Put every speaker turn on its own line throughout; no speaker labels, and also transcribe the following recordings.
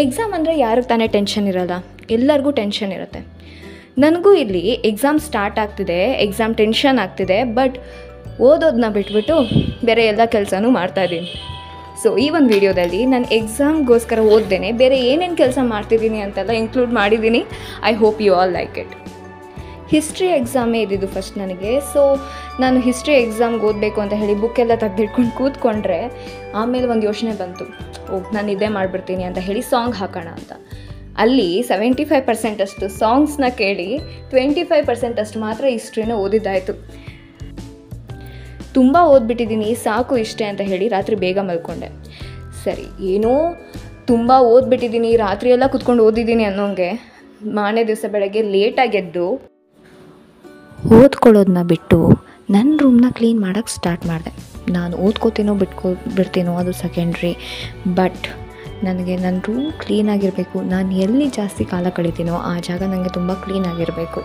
Exam ಅಂದರೆ ಯಾರಿಗೆ ತಾನೇ ಟೆನ್ಷನ್ ಇರೋಲ್ಲ, ಎಲ್ಲರಿಗೂ ಟೆನ್ಷನ್ ಇರುತ್ತೆ. ನನಗೂ ಇಲ್ಲಿ ಎಕ್ಸಾಮ್ ಸ್ಟಾರ್ಟ್ ಆಗ್ತಿದೆ, ಎಕ್ಸಾಮ್ ಟೆನ್ಷನ್ ಆಗ್ತಿದೆ, ಬಟ್ ಓದೋದನ್ನ ಬಿಟ್ಬಿಟ್ಟು ಬೇರೆ ಎಲ್ಲ ಕೆಲಸನೂ ಮಾಡ್ತಾಯಿದ್ದೀನಿ. ಸೊ ಈ ಒಂದು ವಿಡಿಯೋದಲ್ಲಿ ನಾನು ಎಕ್ಸಾಮ್ಗೋಸ್ಕರ ಓದ್ದೇನೆ ಬೇರೆ ಏನೇನು ಕೆಲಸ ಮಾಡ್ತಿದ್ದೀನಿ ಅಂತೆಲ್ಲ ಇನ್ಕ್ಲೂಡ್ ಮಾಡಿದ್ದೀನಿ. I hope you all like it. History ಎಕ್ಸಾಮೇ ಇದ್ದಿದ್ದು ಫಸ್ಟ್ ನನಗೆ. ಸೊ ನಾನು ಹಿಸ್ಟ್ರಿ ಎಕ್ಸಾಮ್ಗೆ ಓದಬೇಕು ಅಂತ ಹೇಳಿ ಬುಕ್ಕೆಲ್ಲ ತೆಗೆದಿಟ್ಕೊಂಡು ಕೂತ್ಕೊಂಡ್ರೆ ಆಮೇಲೆ ಒಂದು ಯೋಚನೆ ಬಂತು, ನಾನು ಇದೇ ಮಾಡಿಬಿಡ್ತೀನಿ ಅಂತ ಹೇಳಿ ಸಾಂಗ್ ಹಾಕೋಣ ಅಂತ. ಅಲ್ಲಿ 75% ಅಷ್ಟು ಸಾಂಗ್ಸ್ನ ಕೇಳಿ 25% ಅಷ್ಟು ಮಾತ್ರ ಹಿಸ್ಟ್ರಿನ ಓದಿದ್ದಾಯಿತು. ತುಂಬ ಓದ್ಬಿಟ್ಟಿದ್ದೀನಿ, ಸಾಕು ಇಷ್ಟೇ ಅಂತ ಹೇಳಿ ರಾತ್ರಿ ಬೇಗ ಮಲ್ಕೊಂಡೆ. ಸರಿ, ಏನೋ ತುಂಬ ಓದ್ಬಿಟ್ಟಿದ್ದೀನಿ, ರಾತ್ರಿಯೆಲ್ಲ ಕುತ್ಕೊಂಡು ಓದಿದ್ದೀನಿ ಅನ್ನೋಂಗೆ ಮಾರನೇ ದಿವಸ ಬೆಳಗ್ಗೆ ಲೇಟಾಗಿ ಎದ್ದು ಓದ್ಕೊಳ್ಳೋದನ್ನ ಬಿಟ್ಟು ನನ್ನ ರೂಮ್ನ ಕ್ಲೀನ್ ಮಾಡೋಕ್ಕೆ ಸ್ಟಾರ್ಟ್ ಮಾಡಿದೆ. ನಾನು ಓದ್ಕೋತೀನೋ ಬಿಡ್ತೀನೋ ಅದು ಸೆಕೆಂಡ್ರಿ, ಬಟ್ ನನಗೆ ನನ್ನ ರೂಮ್ ಕ್ಲೀನಾಗಿರಬೇಕು. ನಾನು ಎಲ್ಲಿ ಜಾಸ್ತಿ ಕಾಲ ಕಳಿತೀನೋ ಆ ಜಾಗ ನನಗೆ ತುಂಬ ಕ್ಲೀನಾಗಿರಬೇಕು.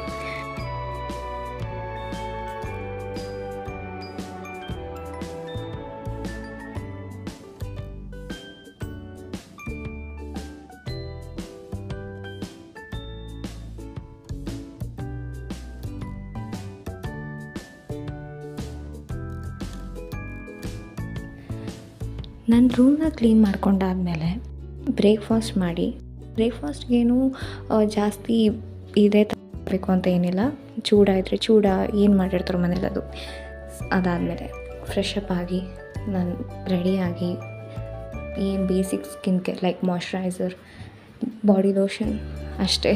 ನನ್ನ ರೂಮ್ನ ಕ್ಲೀನ್ ಮಾಡ್ಕೊಂಡಾದಮೇಲೆ ಬ್ರೇಕ್ಫಾಸ್ಟ್ ಮಾಡಿ, ಬ್ರೇಕ್ಫಾಸ್ಟ್ಗೇನು ಜಾಸ್ತಿ ಇದೇ ತರಬೇಕು ಅಂತ ಏನಿಲ್ಲ, ಚೂಡ ಇದ್ದರೆ ಚೂಡ ಏನು ಮಾಡಿರ್ತಾರೋ ಮನೇಲಿ ಅದು. ಅದಾದಮೇಲೆ ಫ್ರೆಶ್ ಅಪ್ ಆಗಿ ನಾನು ರೆಡಿಯಾಗಿ ಏನು basic skin care like moisturiser, body lotion ಅಷ್ಟೇ.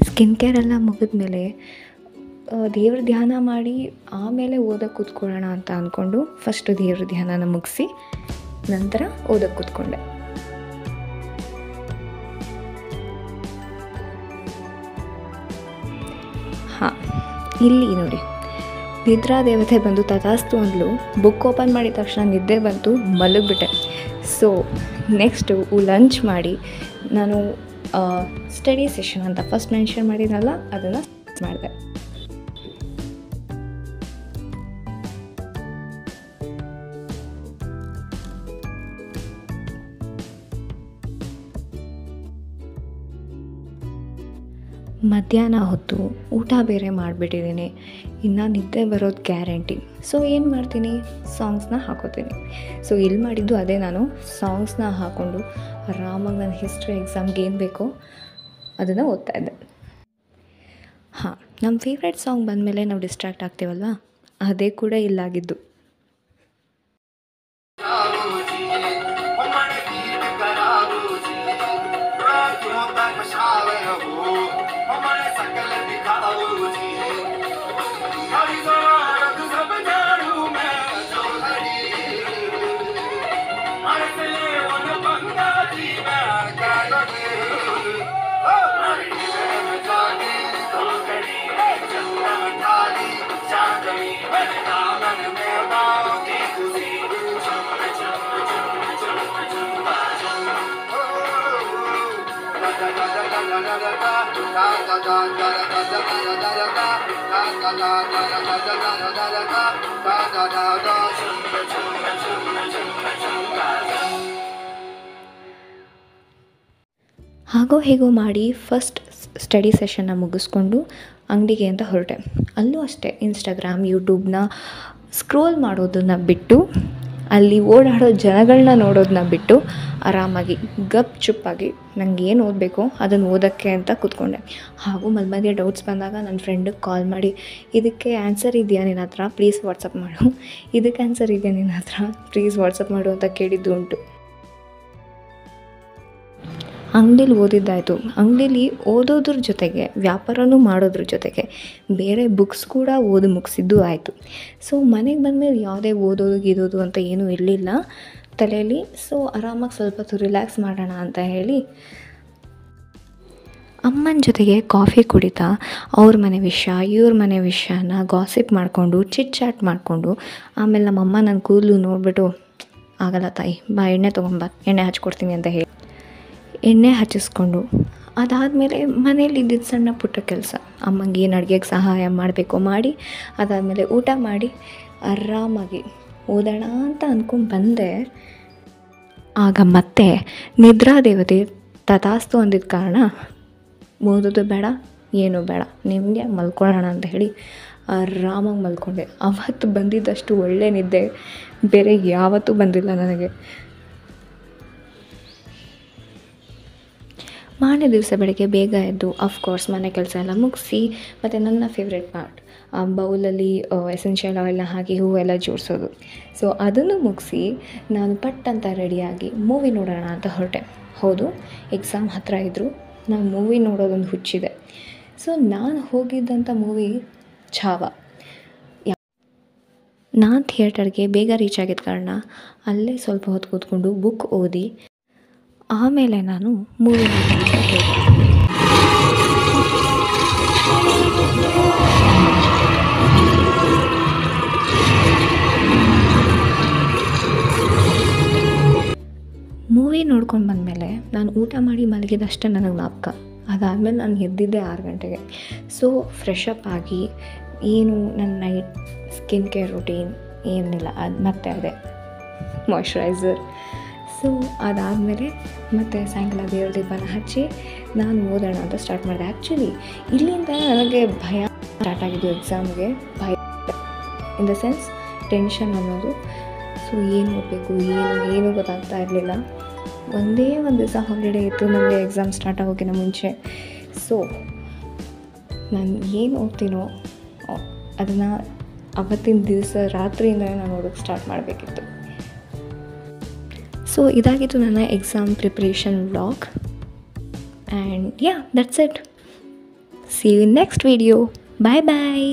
ಸ್ಕಿನ್ ಕೇರ್ ಎಲ್ಲ ಮುಗಿದ್ಮೇಲೆ ದೇವ್ರ ಧ್ಯಾನ ಮಾಡಿ ಆಮೇಲೆ ಓದೋಕ್ಕೆ ಕೂತ್ಕೊಳ್ಳೋಣ ಅಂತ ಅಂದ್ಕೊಂಡು ಫಸ್ಟು ದೇವ್ರ ಧ್ಯಾನನ ಮುಗಿಸಿ ನಂತರ ಓದೋಕ್ಕೆ ಕೂತ್ಕೊಂಡೆ. ಇಲ್ಲಿ ನೋಡಿ, ನಿದ್ರಾ ದೇವತೆ ಬಂದು ತಥಾಸ್ತು ಅಂದ್ಲು. ಬುಕ್ ಓಪನ್ ಮಾಡಿದ ತಕ್ಷಣ ನಿದ್ದೆ ಬಂತು, ಮಲಗಿಬಿಟ್ಟೆ. ಸೊ ನೆಕ್ಸ್ಟು ಲಂಚ್ ಮಾಡಿ ನಾನು ಸ್ಟಡಿ ಸೆಷನ್ ಅಂತ ಫಸ್ಟ್ ಮೆನ್ಷನ್ ಮಾಡಿದ್ನಲ್ಲ ಅದನ್ನು ಮಾಡಿದೆ. ಮಧ್ಯಾಹ್ನ ಹೊತ್ತು ಊಟ ಬೇರೆ ಮಾಡಿಬಿಟ್ಟಿದ್ದೀನಿ, ಇನ್ನು ನಿದ್ದೆ ಬರೋದು ಗ್ಯಾರಂಟಿ. ಸೊ ಏನು ಮಾಡ್ತೀನಿ, ಸಾಂಗ್ಸ್ನ ಹಾಕೋತೀನಿ. ಸೊ ಇಲ್ಲಿ ಮಾಡಿದ್ದು ಅದೇ, ನಾನು ಸಾಂಗ್ಸ್ನ ಹಾಕ್ಕೊಂಡು ಆರಾಮಾಗಿ ನನ್ನ ಹಿಸ್ಟ್ರಿ ಎಕ್ಸಾಮ್ಗೆ ಏನು ಬೇಕೋ ಅದನ್ನು ಓದ್ತಾ ಇದ್ದೆ. ನಮ್ಮ ಫೇವ್ರೆಟ್ ಸಾಂಗ್ ಬಂದಮೇಲೆ ನಾವು ಡಿಸ್ಟ್ರಾಕ್ಟ್ ಆಗ್ತೀವಲ್ವ, ಅದೇ ಕೂಡ ಇಲ್ಲಾಗಿದ್ದು. ಹಾಗೋ ಹೇಗೋ ಮಾಡಿ ಫಸ್ಟ್ ಸ್ಟಡಿ ಸೆಷನ್ನ ಮುಗಿಸ್ಕೊಂಡು ಅಂಗಡಿಗೆ ಅಂತ ಹೊರಟೆ. ಅಲ್ಲೂ ಅಷ್ಟೇ ಇನ್ಸ್ಟಾಗ್ರಾಮ್, ಯೂಟ್ಯೂಬ್ನ ಸ್ಕ್ರೋಲ್ ಮಾಡೋದನ್ನು ಬಿಟ್ಟು, ಅಲ್ಲಿ ಓಡಾಡೋ ಜನಗಳನ್ನ ನೋಡೋದನ್ನ ಬಿಟ್ಟು ಆರಾಮಾಗಿ ಗಪ್ ಚುಪ್ಪಾಗಿ ನನಗೆ ಏನು ಓದಬೇಕೋ ಅದನ್ನು ಓದೋಕ್ಕೆ ಅಂತ ಕೂತ್ಕೊಂಡೆ. ಹಾಗೂ ಮಧ್ಯ ಡೌಟ್ಸ್ ಬಂದಾಗ ನನ್ನ ಫ್ರೆಂಡಿಗೆ ಕಾಲ್ ಮಾಡಿ, ಇದಕ್ಕೆ ಆನ್ಸರ್ ಇದೆಯಾ ನಿನ್ನ ಹತ್ರ, ಪ್ಲೀಸ್ ವಾಟ್ಸಪ್ ಮಾಡು, ಇದಕ್ಕೆ ಆನ್ಸರ್ ಇದೆಯಾ ನಿನ್ನ ಹತ್ರ, ಪ್ಲೀಸ್ ವಾಟ್ಸಪ್ ಮಾಡು ಅಂತ ಕೇಳಿದ್ದು ಉಂಟು. ಅಂಗಡೀಲಿ ಓದಿದ್ದಾಯಿತು, ಅಂಗಡೀಲಿ ಓದೋದ್ರ ಜೊತೆಗೆ ವ್ಯಾಪಾರನೂ ಮಾಡೋದ್ರ ಜೊತೆಗೆ ಬೇರೆ ಬುಕ್ಸ್ ಕೂಡ ಓದಿ ಮುಗಿಸಿದ್ದು ಆಯಿತು. ಸೊ ಮನೆಗೆ ಬಂದಮೇಲೆ ಯಾವುದೇ ಓದೋದು ಗೀದೋದು ಅಂತ ಏನೂ ಇರಲಿಲ್ಲ ತಲೆಯಲ್ಲಿ. ಸೊ ಆರಾಮಾಗಿ ಸ್ವಲ್ಪ ಹೊತ್ತು ರಿಲ್ಯಾಕ್ಸ್ ಮಾಡೋಣ ಅಂತ ಹೇಳಿ ಅಮ್ಮನ ಜೊತೆಗೆ ಕಾಫಿ ಕುಡಿತಾ ಅವ್ರ ಮನೆ ವಿಷಯ ಇವ್ರ ಮನೆ ವಿಷಯನ ಗಾಸಿಪ್ ಮಾಡಿಕೊಂಡು ಚಿಟ್ ಚಾಟ್ ಮಾಡಿಕೊಂಡು, ಆಮೇಲೆ ನಮ್ಮಮ್ಮ ನನ್ನ ಕೂದಲು ನೋಡಿಬಿಟ್ಟು ಆಗಲ್ಲ ತಾಯಿ ಬಾ ಎಣ್ಣೆ ತೊಗೊಂಬ ಎಣ್ಣೆ ಹಚ್ಕೊಡ್ತೀನಿ ಅಂತ ಹೇಳಿ ಎಣ್ಣೆ ಹಚ್ಚಿಸ್ಕೊಂಡು, ಅದಾದಮೇಲೆ ಮನೇಲಿ ಇದ್ದಿದ್ದು ಸಣ್ಣ ಪುಟ್ಟ ಕೆಲಸ ಅಮ್ಮಂಗೆ ಏನು ಅಡುಗೆಗೆ ಸಹಾಯ ಮಾಡಬೇಕೋ ಮಾಡಿ, ಅದಾದಮೇಲೆ ಊಟ ಮಾಡಿ ಆರಾಮಾಗಿ ಓದೋಣ ಅಂತ ಅಂದ್ಕೊಂಡು ಬಂದೆ. ಆಗ ಮತ್ತೆ ನಿದ್ರಾ ದೇವತೆ ತಥಾಸ್ತು ಅಂದಿದ್ದ ಕಾರಣ ಓದೋದು ಬೇಡ ಏನೂ ಬೇಡ ನಿಮಗೆ ಮಲ್ಕೊಳ್ಳೋಣ ಅಂತ ಹೇಳಿ ಆರಾಮಾಗಿ ಮಲ್ಕೊಂಡೆ. ಅವತ್ತು ಬಂದಿದ್ದಷ್ಟು ಒಳ್ಳೆ ನಿದ್ದೆ ಬೇರೆ ಯಾವತ್ತೂ ಬಂದಿಲ್ಲ ನನಗೆ. ಮಾರನೇ ದಿವಸ ಬೆಳಗ್ಗೆ ಬೇಗ ಎದ್ದು ಅಫ್ಕೋರ್ಸ್ ಮನೆ ಕೆಲಸ ಎಲ್ಲ ಮುಗಿಸಿ, ಮತ್ತು ನನ್ನ ಫೇವ್ರೆಟ್ ಪಾರ್ಟ್ ಆ ಬೌಲಲ್ಲಿ ಎಸೆನ್ಷಿಯಲ್ ಆಯಿಲ್ನ ಹಾಕಿ ಹೂವೆಲ್ಲ ಜೋಡಿಸೋದು. ಸೊ ಅದನ್ನು ಮುಗಿಸಿ ನಾನು ಪಟ್ ಅಂತ ರೆಡಿಯಾಗಿ ಮೂವಿ ನೋಡೋಣ ಅಂತ ಹೊರಟೆ. ಹೌದು, ಎಕ್ಸಾಮ್ ಹತ್ತಿರ ಇದ್ದರು, ನಾನು ಮೂವಿ ನೋಡೋದೊಂದು ಹುಚ್ಚಿದೆ. ಸೊ ನಾನು ಹೋಗಿದ್ದಂಥ ಮೂವಿ ಛಾವ. ನಾನು ಥಿಯೇಟರ್ಗೆ ಬೇಗ ರೀಚ್ ಆಗಿದ್ದ ಕಾರಣ ಅಲ್ಲೇ ಸ್ವಲ್ಪ ಹೊತ್ತು ಕೂತ್ಕೊಂಡು ಬುಕ್ ಓದಿ ಆಮೇಲೆ ನಾನು ಮೂವಿ ನೋಡೋಕ್ಕೆ ಹೋದೆ. ಮೂವಿ ನೋಡ್ಕೊಂಡು ಬಂದಮೇಲೆ ನಾನು ಊಟ ಮಾಡಿ ಮಲಗಿದಷ್ಟೇ ನನಗೆ ಜ್ಞಾಪಕ. ಅದಾದಮೇಲೆ ನಾನು ಎದ್ದಿದ್ದೆ 6 ಗಂಟೆಗೆ. ಸೊ ಫ್ರೆಶ್ ಅಪ್ ಆಗಿ ಏನು ನನ್ನ ನೈಟ್ ಸ್ಕಿನ್ ಕೇರ್ ರುಟೀನ್ ಏನಿಲ್ಲ, ಅದು ಮತ್ತೆ ಅದೇ ಮಾಯ್ಶ್ಚರೈಸರ್. ಸೊ ಅದಾದಮೇಲೆ ಮತ್ತು ಸಾಯಂಕಾಲ ದೇವ್ರ ದೀಪನ ಹಚ್ಚಿ ನಾನು ಓದೋಣ ಅಂತ ಸ್ಟಾರ್ಟ್ ಮಾಡಿದೆ. ಆ್ಯಕ್ಚುಲಿ ಇಲ್ಲಿಂದ ನನಗೆ ಭಯ ಸ್ಟಾರ್ಟ್ ಆಗಿದ್ದು, ಎಕ್ಸಾಮ್ಗೆ ಭಯ ಇನ್ ದ ಸೆನ್ಸ್ ಟೆನ್ಷನ್ ಅನ್ನೋದು. ಸೊ ಏನು ಓದಬೇಕು ಏನು ಗೊತ್ತಾಗ್ತಾ ಇರಲಿಲ್ಲ. ಒಂದೇ ಒಂದು ದಿವಸ ಹಾಲಿಡೇ ಇತ್ತು ನನಗೆ ಎಕ್ಸಾಮ್ ಸ್ಟಾರ್ಟ್ ಆಗೋಕ್ಕಿಂತ ಮುಂಚೆ. ಸೊ ನಾನು ಏನು ಓದ್ತೀನೋ ಅದನ್ನು ಅವತ್ತಿನ ದಿವಸ ರಾತ್ರಿಯಿಂದಲೇ ನಾನು ಓದೋಕ್ಕೆ ಸ್ಟಾರ್ಟ್ ಮಾಡಬೇಕಿತ್ತು. ಸೊ ಇದಾಗಿತ್ತು ನನ್ನ exam preparation vlog. And yeah, that's it. See you in next video. Bye bye.